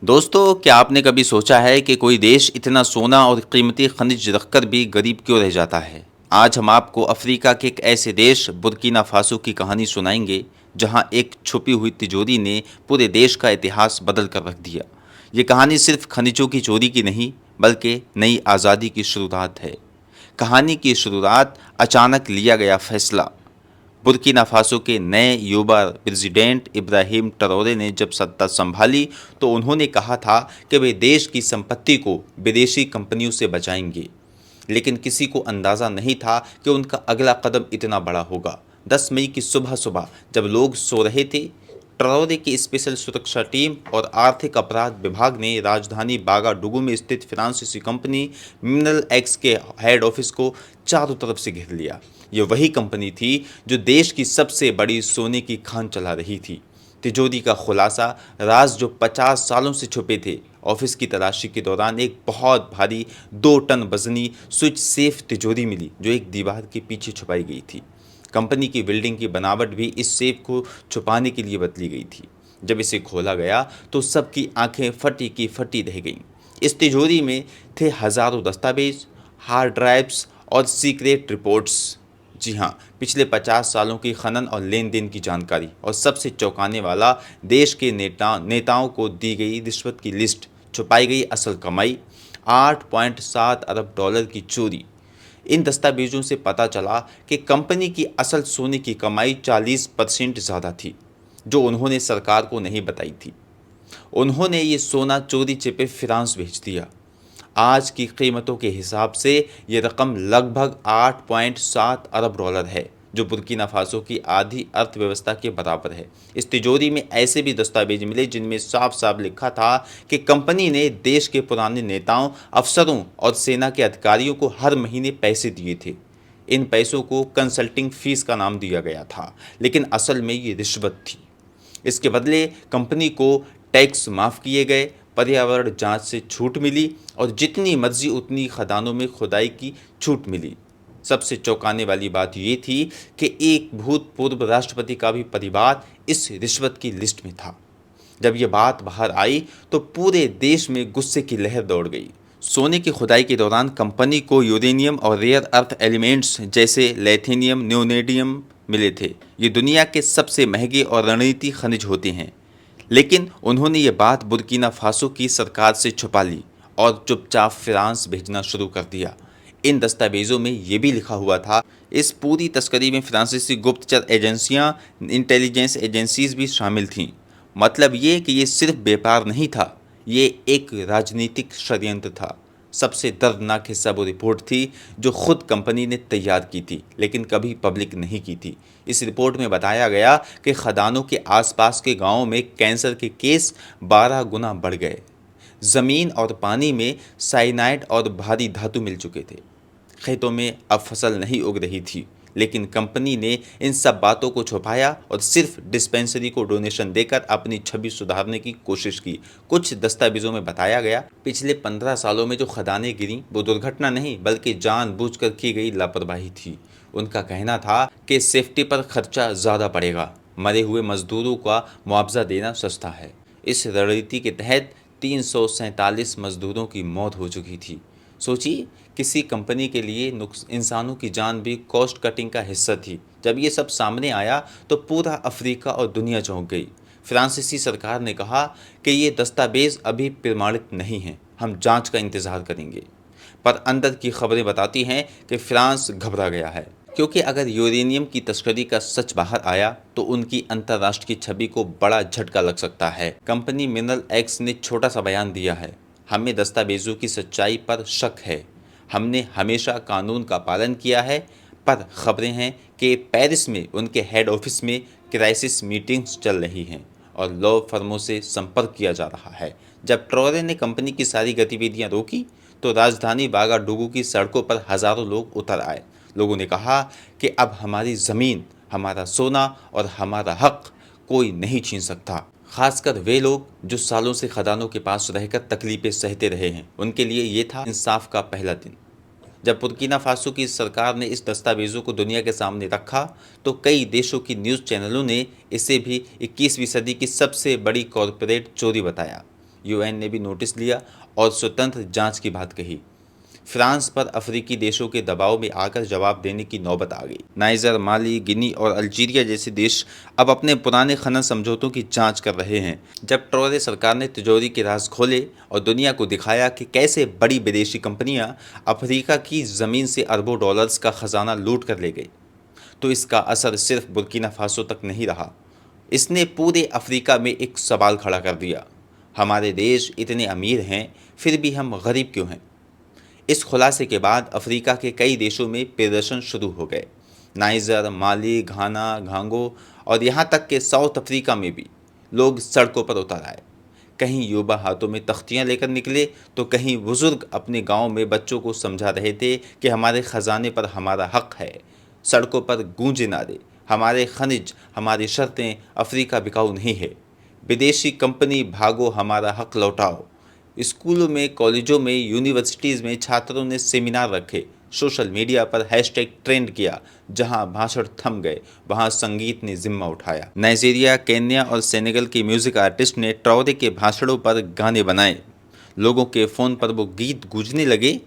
दोस्तों, क्या आपने कभी सोचा है कि कोई देश इतना सोना और कीमती खनिज रखकर भी गरीब क्यों रह जाता है? आज हम आपको अफ्रीका के एक ऐसे देश बुर्किना फासो की कहानी सुनाएंगे, जहां एक छुपी हुई तिजोरी ने पूरे देश का इतिहास बदल कर रख दिया। ये कहानी सिर्फ खनिजों की चोरी की नहीं, बल्कि नई आज़ादी की शुरुआत है। कहानी की शुरुआत अचानक लिया गया फैसला। बुर्किना फासो के नए युवा प्रेसिडेंट इब्राहिम ट्रौरे ने जब सत्ता संभाली तो उन्होंने कहा था कि वे देश की संपत्ति को विदेशी कंपनियों से बचाएंगे। लेकिन किसी को अंदाज़ा नहीं था कि उनका अगला कदम इतना बड़ा होगा। 10 मई की सुबह सुबह जब लोग सो रहे थे, ट्रौरे की स्पेशल सुरक्षा टीम और आर्थिक अपराध विभाग ने राजधानी बागाडुगु में स्थित फ्रांसीसी कंपनी मिनरल एक्स के हेड ऑफिस को चारों तरफ से घेर लिया। ये वही कंपनी थी जो देश की सबसे बड़ी सोने की खान चला रही थी। तिजोरी का खुलासा, राज जो 50 सालों से छुपे थे। ऑफिस की तलाशी के दौरान एक बहुत भारी 2 टन वजनी स्विच सेफ तिजोरी मिली जो एक दीवार के पीछे छुपाई गई थी। कंपनी की बिल्डिंग की बनावट भी इस सेफ को छुपाने के लिए बदली गई थी। जब इसे खोला गया तो सबकी आंखें फटी की फटी रह गईं। इस तिजोरी में थे हजारों दस्तावेज, हार्ड ड्राइव्स और सीक्रेट रिपोर्ट्स। जी हाँ, पिछले 50 सालों की खनन और लेन देन की जानकारी, और सबसे चौंकाने वाला, देश के नेताओं को दी गई रिश्वत की लिस्ट, छुपाई गई असल कमाई, 8.7 अरब डॉलर की चोरी। इन दस्तावेजों से पता चला कि कंपनी की असल सोने की कमाई 40% ज़्यादा थी, जो उन्होंने सरकार को नहीं बताई थी। उन्होंने ये सोना चोरी छिपे फ्रांस भेज दिया। आज की कीमतों के हिसाब से ये रकम लगभग 8.7 अरब डॉलर है, जो बुर्किना फासो की आधी अर्थव्यवस्था के बराबर है। इस तिजोरी में ऐसे भी दस्तावेज मिले जिनमें साफ साफ लिखा था कि कंपनी ने देश के पुराने नेताओं, अफसरों और सेना के अधिकारियों को हर महीने पैसे दिए थे। इन पैसों को कंसल्टिंग फीस का नाम दिया गया था, लेकिन असल में ये रिश्वत थी। इसके बदले कंपनी को टैक्स माफ़ किए गए, पर्यावरण जांच से छूट मिली और जितनी मर्जी उतनी खदानों में खुदाई की छूट मिली। सबसे चौंकाने वाली बात ये थी कि एक भूतपूर्व राष्ट्रपति का भी परिवार इस रिश्वत की लिस्ट में था। जब ये बात बाहर आई तो पूरे देश में गुस्से की लहर दौड़ गई। सोने की खुदाई के दौरान कंपनी को यूरेनियम और रेयर अर्थ एलिमेंट्स जैसे लेथेनियम, न्यूनेडियम मिले थे। ये दुनिया के सबसे महंगे और रणनीति खनिज होते हैं। लेकिन उन्होंने ये बात बुर्किना फासो की सरकार से छुपा ली और चुपचाप फ्रांस भेजना शुरू कर दिया। इन दस्तावेजों में ये भी लिखा हुआ था, इस पूरी तस्करी में फ्रांसीसी गुप्तचर एजेंसियां, इंटेलिजेंस एजेंसीज भी शामिल थीं। मतलब ये कि ये सिर्फ व्यापार नहीं था, ये एक राजनीतिक षड्यंत्र था। सबसे दर्दनाक हिस्सा वो रिपोर्ट थी जो खुद कंपनी ने तैयार की थी, लेकिन कभी पब्लिक नहीं की थी। इस रिपोर्ट में बताया गया कि खदानों के आसपास के गांवों में कैंसर के केस 12 गुना बढ़ गए। ज़मीन और पानी में साइनाइड और भारी धातु मिल चुके थे। खेतों में अब फसल नहीं उग रही थी, लेकिन कंपनी ने इन सब बातों को छुपाया और सिर्फ डिस्पेंसरी को डोनेशन देकर अपनी छवि सुधारने की कोशिश की। कुछ दस्तावेजों में बताया गया, पिछले 15 सालों में जो खदानें गिरी वो दुर्घटना नहीं बल्कि जानबूझकर की गई लापरवाही थी। उनका कहना था कि सेफ्टी पर खर्चा ज़्यादा पड़ेगा, मरे हुए मजदूरों का मुआवजा देना सस्ता है। इस रणनीति के तहत 347 मजदूरों की मौत हो चुकी थी। सोचिए, किसी कंपनी के लिए इंसानों की जान भी कॉस्ट कटिंग का हिस्सा थी। जब ये सब सामने आया तो पूरा अफ्रीका और दुनिया चौंक गई। फ्रांसीसी सरकार ने कहा कि ये दस्तावेज अभी प्रमाणित नहीं हैं, हम जांच का इंतज़ार करेंगे। पर अंदर की खबरें बताती हैं कि फ्रांस घबरा गया है, क्योंकि अगर यूरेनियम की तस्करी का सच बाहर आया तो उनकी अंतर्राष्ट्रीय छवि को बड़ा झटका लग सकता है। कंपनी मिनरल एक्स ने छोटा सा बयान दिया है, हमें दस्तावेजों की सच्चाई पर शक है। हमने हमेशा कानून का पालन किया है, पर खबरें हैं कि पेरिस में उनके हेड ऑफिस में क्राइसिस मीटिंग्स चल रही हैं और लॉ फर्मों से संपर्क किया जा रहा है। जब ट्रॉरे ने कंपनी की सारी गतिविधियां रोकी तो राजधानी वागाडुगु की सड़कों पर हज़ारों लोग उतर आए। लोगों ने कहा कि अब हमारी ज़मीन, हमारा सोना और हमारा हक कोई नहीं छीन सकता। खासकर वे लोग जो सालों से खदानों के पास रहकर तकलीफें सहते रहे हैं, उनके लिए ये था इंसाफ का पहला दिन। जब बुर्किना फासो की सरकार ने इस दस्तावेजों को दुनिया के सामने रखा तो कई देशों की न्यूज़ चैनलों ने इसे भी 21वीं सदी की सबसे बड़ी कॉरपोरेट चोरी बताया। यूएन ने भी नोटिस लिया और स्वतंत्र जांच की बात कही। फ्रांस पर अफ्रीकी देशों के दबाव में आकर जवाब देने की नौबत आ गई। नाइजर, माली, गिनी और अल्जीरिया जैसे देश अब अपने पुराने खनन समझौतों की जांच कर रहे हैं। जब ट्रोरे सरकार ने तिजोरी के राज खोले और दुनिया को दिखाया कि कैसे बड़ी विदेशी कंपनियां अफ्रीका की ज़मीन से अरबों डॉलर्स का खजाना लूट कर ले गई, तो इसका असर सिर्फ बुर्किना फासो तक नहीं रहा। इसने पूरे अफ्रीका में एक सवाल खड़ा कर दिया, हमारे देश इतने अमीर हैं फिर भी हम गरीब क्यों हैं। इस खुलासे के बाद अफ्रीका के कई देशों में प्रदर्शन शुरू हो गए। नाइजर, माली, घाना, घांगो और यहाँ तक कि साउथ अफ्रीका में भी लोग सड़कों पर उतर आए। कहीं युवा हाथों में तख्तियाँ लेकर निकले तो कहीं बुजुर्ग अपने गांव में बच्चों को समझा रहे थे कि हमारे ख़जाने पर हमारा हक है। सड़कों पर गूंजे नारे, हमारे खनिज, हमारी शर्तें, अफ्रीका बिकाऊ नहीं है, विदेशी कंपनी भागो, हमारा हक लौटाओ। स्कूलों में, कॉलेजों में, यूनिवर्सिटीज़ में छात्रों ने सेमिनार रखे, सोशल मीडिया पर हैशटैग ट्रेंड किया। जहां भाषण थम गए वहां संगीत ने जिम्मा उठाया। नाइजीरिया, केन्या और सेनेगल के म्यूजिक आर्टिस्ट ने ट्रौरे के भाषणों पर गाने बनाए। लोगों के फ़ोन पर वो गीत गूंजने लगे,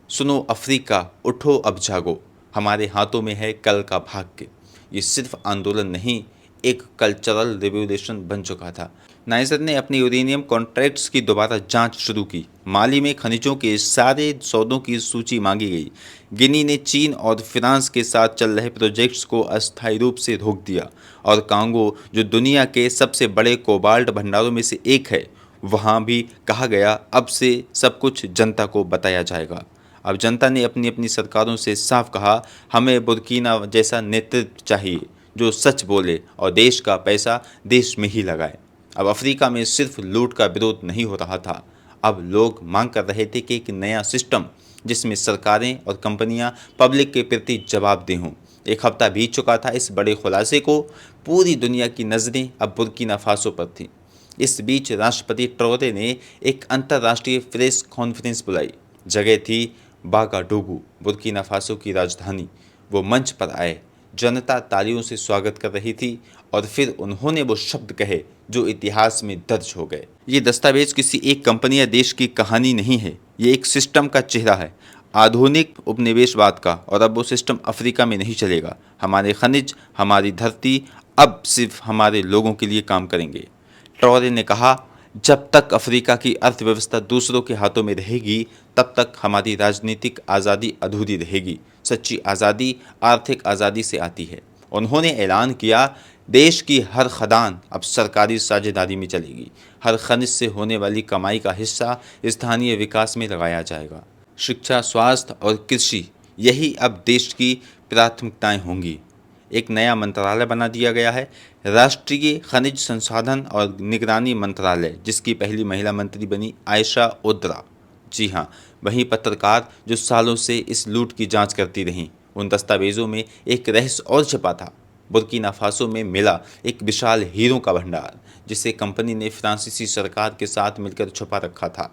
सुनो अफ्रीका, उठो अब जागो, हमारे हाथों में है कल का भाग्य। ये सिर्फ आंदोलन नहीं, एक कल्चरल रिवोल्यूशन बन चुका था। नाइजर ने अपनी यूरेनियम कॉन्ट्रैक्ट्स की दोबारा जांच शुरू की। माली में खनिजों के सारे सौदों की सूची मांगी गई। गिनी ने चीन और फ्रांस के साथ चल रहे प्रोजेक्ट्स को अस्थायी रूप से रोक दिया। और कांगो, जो दुनिया के सबसे बड़े कोबाल्ट भंडारों में से एक है, वहाँ भी कहा गया अब से सब कुछ जनता को बताया जाएगा। अब जनता ने अपनी अपनी सरकारों से साफ कहा, हमें बुर्किना जैसा नेतृत्व चाहिए जो सच बोले और देश का पैसा देश में ही लगाए। अब अफ्रीका में सिर्फ लूट का विरोध नहीं हो रहा था, अब लोग मांग कर रहे थे कि एक नया सिस्टम जिसमें सरकारें और कंपनियां पब्लिक के प्रति जवाबदेह हों। एक हफ्ता बीत चुका था इस बड़े खुलासे को, पूरी दुनिया की नज़रें अब बुर्किना फासो पर थीं। इस बीच राष्ट्रपति ट्रोरे ने एक अंतर्राष्ट्रीय प्रेस कॉन्फ्रेंस बुलाई। जगह थी बागाडोगू, बुर्किना फासो की राजधानी। वो मंच पर आए, जनता तालियों से स्वागत कर रही थी और फिर उन्होंने वो शब्द कहे जो इतिहास में दर्ज हो गए। ये दस्तावेज किसी एक कंपनी या देश की कहानी नहीं है, ये एक सिस्टम का चेहरा है, आधुनिक उपनिवेशवाद का। और अब वो सिस्टम अफ्रीका में नहीं चलेगा। हमारे खनिज, हमारी धरती अब सिर्फ हमारे लोगों के लिए काम करेंगे। ट्रौरे ने कहा, जब तक अफ्रीका की अर्थव्यवस्था दूसरों के हाथों में रहेगी तब तक हमारी राजनीतिक आज़ादी अधूरी रहेगी। सच्ची आज़ादी आर्थिक आज़ादी से आती है। उन्होंने ऐलान किया, देश की हर खदान अब सरकारी साझेदारी में चलेगी। हर खनिज से होने वाली कमाई का हिस्सा स्थानीय विकास में लगाया जाएगा। शिक्षा, स्वास्थ्य और कृषि, यही अब देश की प्राथमिकताएं होंगी। एक नया मंत्रालय बना दिया गया है, राष्ट्रीय खनिज संसाधन और निगरानी मंत्रालय, जिसकी पहली महिला मंत्री बनी आयशा ओद्रा। जी हाँ, वही पत्रकार जो सालों से इस लूट की जांच करती रहीं। उन दस्तावेजों में एक रहस्य और छिपा था। बुर्किना फासो में मिला एक विशाल हीरों का भंडार, जिसे कंपनी ने फ्रांसीसी सरकार के साथ मिलकर छुपा रखा था।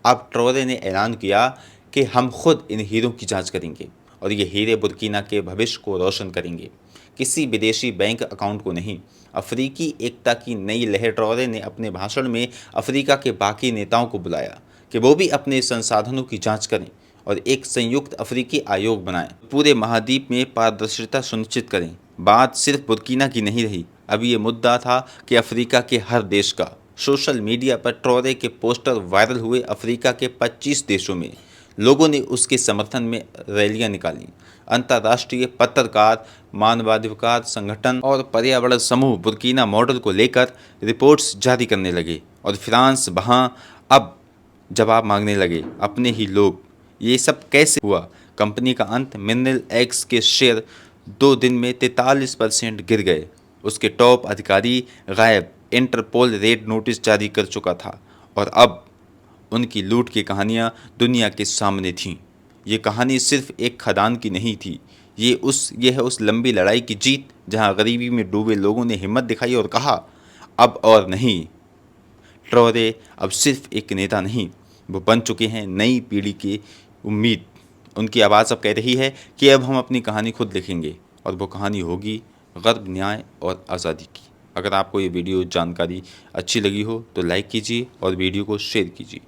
अब ट्रोरे ने ऐलान किया कि हम खुद इन हीरों की जांच करेंगे और ये हीरे बुर्किना के भविष्य को रोशन करेंगे, किसी विदेशी बैंक अकाउंट को नहीं। अफ्रीकी एकता की नई लहर। ट्रौरे ने अपने भाषण में अफ्रीका के बाकी नेताओं को बुलाया कि वो भी अपने संसाधनों की जांच करें और एक संयुक्त अफ्रीकी आयोग बनाएं, पूरे महाद्वीप में पारदर्शिता सुनिश्चित करें। बात सिर्फ बुर्किना की नहीं रही, अब ये मुद्दा था कि अफ्रीका के हर देश का। सोशल मीडिया पर ट्रौरे के पोस्टर वायरल हुए। अफ्रीका के 25 देशों में लोगों ने उसके समर्थन में रैलियां निकाली। अंतर्राष्ट्रीय पत्रकार, मानवाधिकार संगठन और पर्यावरण समूह बुर्किना मॉडल को लेकर रिपोर्ट्स जारी करने लगे और फ्रांस वहाँ अब जवाब मांगने लगे, अपने ही लोग। ये सब कैसे हुआ? कंपनी का अंत। मिनरल एक्स के शेयर 2 दिन में 43% गिर गए। उसके टॉप अधिकारी गायब। इंटरपोल रेड नोटिस जारी कर चुका था और अब उनकी लूट की कहानियां दुनिया के सामने थीं। ये कहानी सिर्फ एक खदान की नहीं थी, ये है उस लंबी लड़ाई की जीत जहां गरीबी में डूबे लोगों ने हिम्मत दिखाई और कहा, अब और नहीं। ट्रौरे अब सिर्फ एक नेता नहीं, वो बन चुके हैं नई पीढ़ी की उम्मीद। उनकी आवाज़ अब कह रही है कि अब हम अपनी कहानी खुद लिखेंगे और वो कहानी होगी गर्व, न्याय और आज़ादी की। अगर आपको ये वीडियो जानकारी अच्छी लगी हो तो लाइक कीजिए और वीडियो को शेयर कीजिए।